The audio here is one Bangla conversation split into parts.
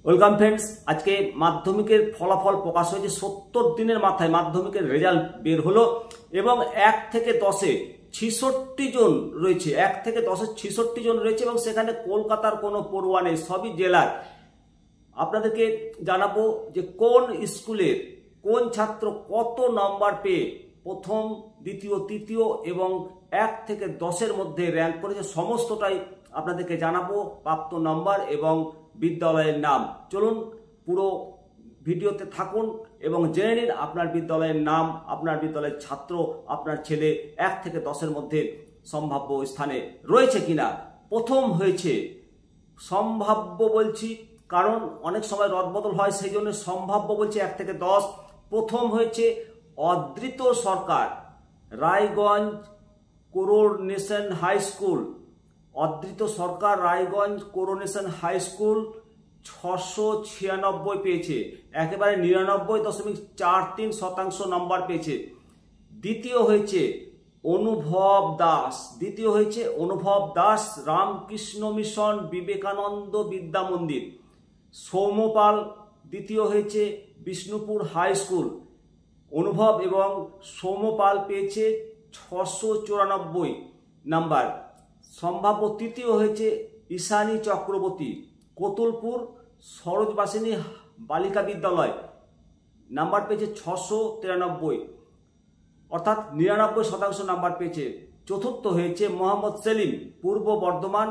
ওয়েলকাম ফ্রেন্ডস, আজকে মাধ্যমিকের ফলাফল প্রকাশ হয়েছে। 70 দিনের মাথায় মাধ্যমিকের রেজাল্ট বের হলো এবং 1 থেকে 10-এ 66 জন রয়েছে। 1 থেকে 10-এ 66 জন রয়েছে এবং সেখানে কলকাতার কোনো পড়ুয়া নেই, সবই জেলার। আপনাদেরকে জানাবো যে কোন স্কুলের কোন ছাত্র কত নাম্বার পেয়ে প্রথম, দ্বিতীয়, তৃতীয় এবং 1 থেকে 10-এর মধ্যে র্যাঙ্ক করেছে। সমস্তটাই আপনাদেরকে জানাবো, প্রাপ্ত নাম্বার এবং বিদ্যালয়ের নাম। চলুন পুরো ভিডিওতে থাকুন এবং জেনে নিন আপনার বিদ্যালয়ের নাম, আপনার বিদ্যালয়ের ছাত্র, আপনার ছেলে 1 থেকে 10-এর মধ্যে সম্ভাব্য স্থানে রয়েছে কিনা। প্রথম হয়েছে, সম্ভাব্য বলছি কারণ অনেক সময় রদবদল হয়, সেই জন্য সম্ভাব্য বলছি 1 থেকে 10। প্রথম হয়েছে অদ্রিত সরকার, রায়গঞ্জ কোরোনেশন হাই স্কুল। অদ্রিত সরকার, রায়গঞ্জ কোরোনেশন হাই স্কুল 696 পেয়েছে, একেবারে 99.43% নাম্বার পেয়েছে। দ্বিতীয় হয়েছে অনুভব দাস, রামকৃষ্ণ মিশন বিবেকানন্দ বিদ্যা মন্দির। সৌম্যপাল দ্বিতীয় হয়েছে, বিষ্ণুপুর হাই স্কুল। অনুভব এবং সৌম্যপাল পেয়েছে 694 নাম্বার। সম্ভাব্য তৃতীয় হয়েছে ঈশানী চক্রবর্তী, কতুলপুর সরোজবাসিনী বালিকা বিদ্যালয়। নাম্বার পেয়েছে 693, অর্থাৎ 99% নাম্বার পেয়েছে। চতুর্থ হয়েছে Mohammad Selim, Purba Bardhaman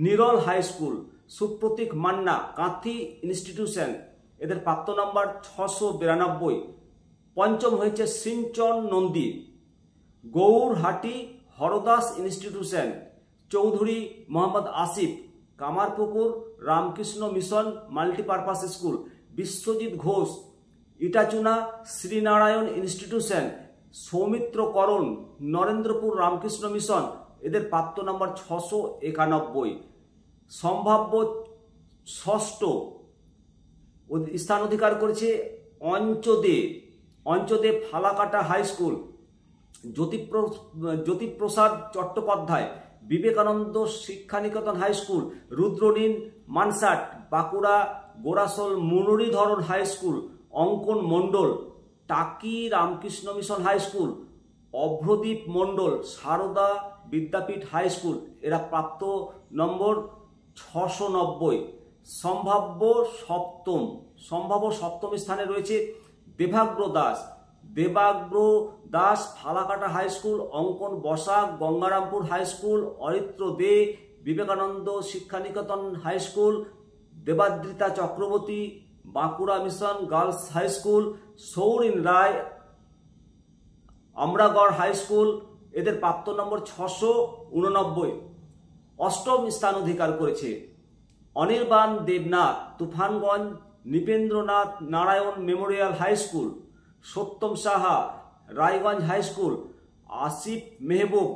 Niral high school. Supratik Manna, Kanthi institution, এদের প্রাপ্ত নাম্বার 692। পঞ্চম হয়েছে Sinchan Nandi, Gourhati Hardas institution. Chowdhury Mohammad Asif, Kamarpukur Ramakrishna mission multipurpose school. Biswajit Ghosh, Itachuna Sreenarayan institution. Soumitra Karan, Narendrapur Ramakrishna mission, এদের প্রাপ্ত নাম্বার 691। সম্ভাব্য ষষ্ঠ স্থান অধিকার করেছে অঞ্চদে Falakata high school. Jyotiprasad Chattopadhyay, Vivekananda Shikshaniketan high school. Rudranil Mansat, Bankura Gorasol Muralidharan high school. Ankan Mondal, টাকি Ramakrishna mission high school. Abhradeep Mondal, Sarada Vidyapith high school, এরা প্রাপ্ত নম্বর 690। সম্ভাব্য সপ্তম স্থানে রয়েছে Debagra Das Falakata high school. Ankan Basak Gangarampur high school. Aritra De Vivekananda Shikshaniketan high school. Debadrita Chakraborty, Bankura mission girls high school. Sourin Roy, Amragarh high school, এদের প্রাপ্ত নম্বর 689। অষ্টম স্থান অধিকার করেছে Anirban Debnath, Tufanganj Nripendranath Narayan memorial high school. Satyam Saha, Raiganj high school. Asif Mehboob,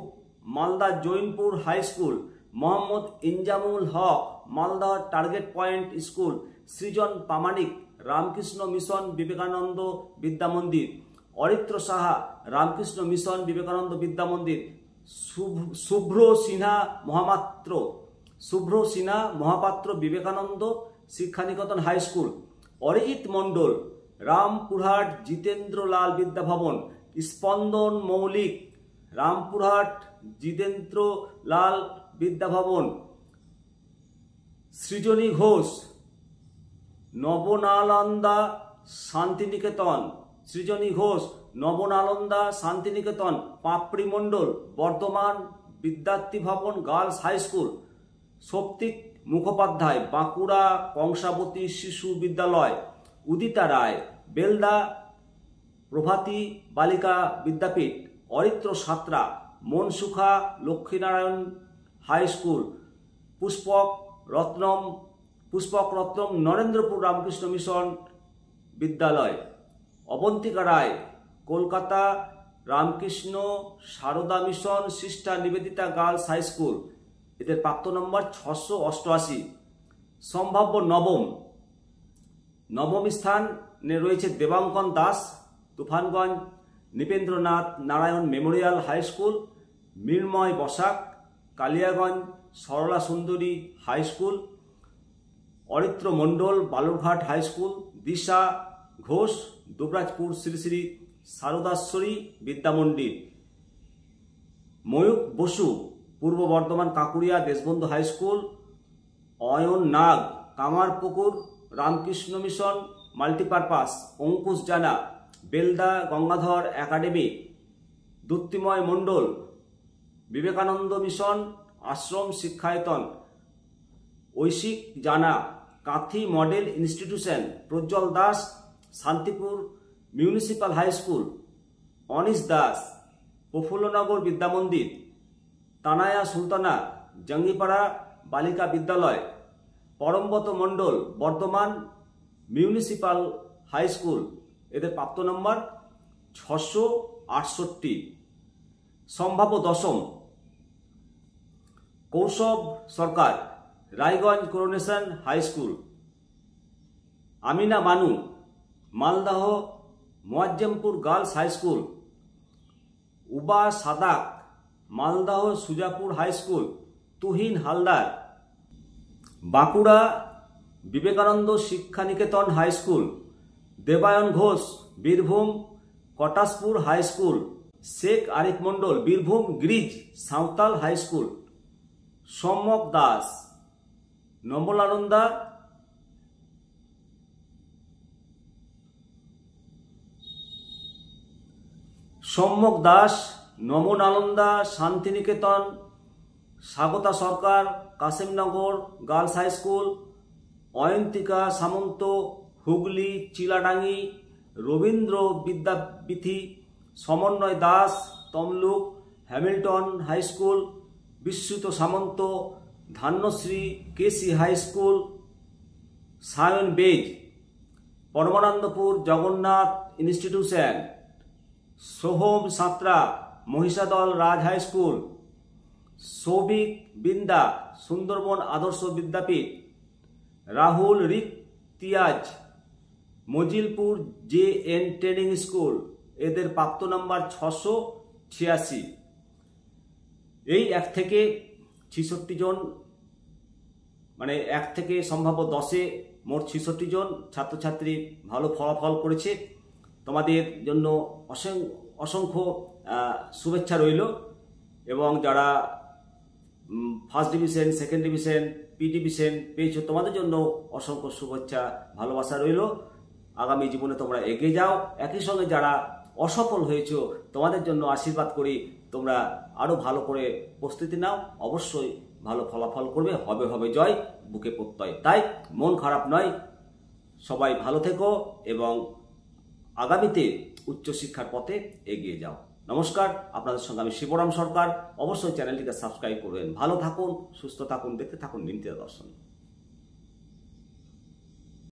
Malda Jainpur high school. Mohammad Injamul Haque, Malda target point school. Srijan Pramanik, Ramakrishna mission Vivekananda Vidya Mandir. Aritra Saha, Ramakrishna mission Vivekananda Vidya Mandir. Shubhra Sinha Mahapatra Vivekananda Shikshaniketan high school. Arijit Mondal, Rampurhat Jitendralal Vidyabhavan. Spandan Moulik, Rampurhat Jitendralal Vidyabhavan. সৃজনী ঘোষ, নবনালন্দা শান্তিনিকেতন। পাপড়ি মণ্ডল, Bardhaman Vidyarthi Bhavan girls high school. Souptik Mukhopadhyay, Bankura Kangsabati Shishu Vidyalaya. Udita Roy, Belda Prabhati Balika Vidyapith. Aritra Santra, Mansukha Lakshminarayan high school. Pushpak Ratnam Narendrapur Ramakrishna mission Vidyalaya. Abantika Roy, Kolkata Ramakrishna Sarada mission sister Nivedita girls high school, এদের প্রাপ্ত নম্বর 688। সম্ভাব্য নবম স্থানে রয়েছে Debankan Das, Tufanganj Nripendranath Narayan memorial high school. Mrinmoy Basak, Kaliaganj Sarala Sundari high school. Aritra Mondal Balurghat high school, দিশা Ghosh Dubrajpur Shri Shri Saradeswari Vidyamandir, Mayukh Basu Purba Bardhaman Kakuria Deshbandhu high school, Ayan Nag Kamarpukur Ramakrishna mission multipurpose, Ankush Jana Belda Gangadhar academy, Dyutiman Mondal Vivekananda mission Ashram Shikshayatan, Aishik Jana Kanthi model institution, Prajjwal Das Shantipur municipal high school, Anish Das Prafullanagar Vidyamandir, Tanaya Sultana Jangipara Balika Vidyalaya, Parambrata Mondal Bardhaman municipal high school. এদের প্রাপ্ত নম্বর 668। সম্ভাব্য দশম Koushab Sarkar Raiganj coronation high school, Amina Banu Maldah Moazzempur girls high school, Uba Sadak Maldah Sujapur high school, Tuhin Haldar Bankura Vivekananda Shikshaniketan high school, Debayan Ghosh Birbhum Katashpur high school, Sheikh Arif Mondal Birbhum গ্রিজ সাঁওতাল হাই স্কুল, সম্যক দাস নমলানন্দা নমনালন্দা Santiniketan, Swagata Sarkar Kashimnagar girls high school, Ayantika Samanta Hooghly Chiladangi Rabindra Vidyapith, Samanway Das Tamluk Hamilton high school, Bismit Samanta Dhanyashree KC high school, Sayan Bej Paramanandapur Jagannath institution, Soham Santra Mahishadal Raj high school, Souvik Binda Sundarban Adarsha Vidyapith, Rahul Ritiyaz Majilpur JN training school. এদের প্রাপ্ত নাম্বার 686। এই 1 থেকে 66 জন, মানে 1 থেকে সম্ভাব্য 10-এ মোট 66 জন ছাত্রছাত্রী ভালো ফলাফল করেছে। তোমাদের জন্য অসংখ্য শুভেচ্ছা রইল, এবং যারা first division second division P division পেয়েছো তোমাদের জন্য অসংখ্য শুভেচ্ছা ভালোবাসা রইল। আগামী জীবনে তোমরা এগিয়ে যাও। একই সঙ্গে যারা অসফল হয়েছো তোমাদের জন্য আশীর্বাদ করি, তোমরা আরো ভালো করে প্রস্তুতি নাও, অবশ্যই ভালো ফলাফল করবে, হবে জয়, বুকে প্রত্যয়। তাই মন খারাপ নয়, সবাই ভালো থেকো এবং আগামীতে উচ্চশিক্ষার পথে এগিয়ে যাও। নমস্কার, আপনাদের সঙ্গে আমি শিবরাম সরকার। অবশ্যই চ্যানেলটিকে সাবস্ক্রাইব করবেন। ভালো থাকুন, সুস্থ থাকুন, দেখতে থাকুন নিমতিদা দর্শন।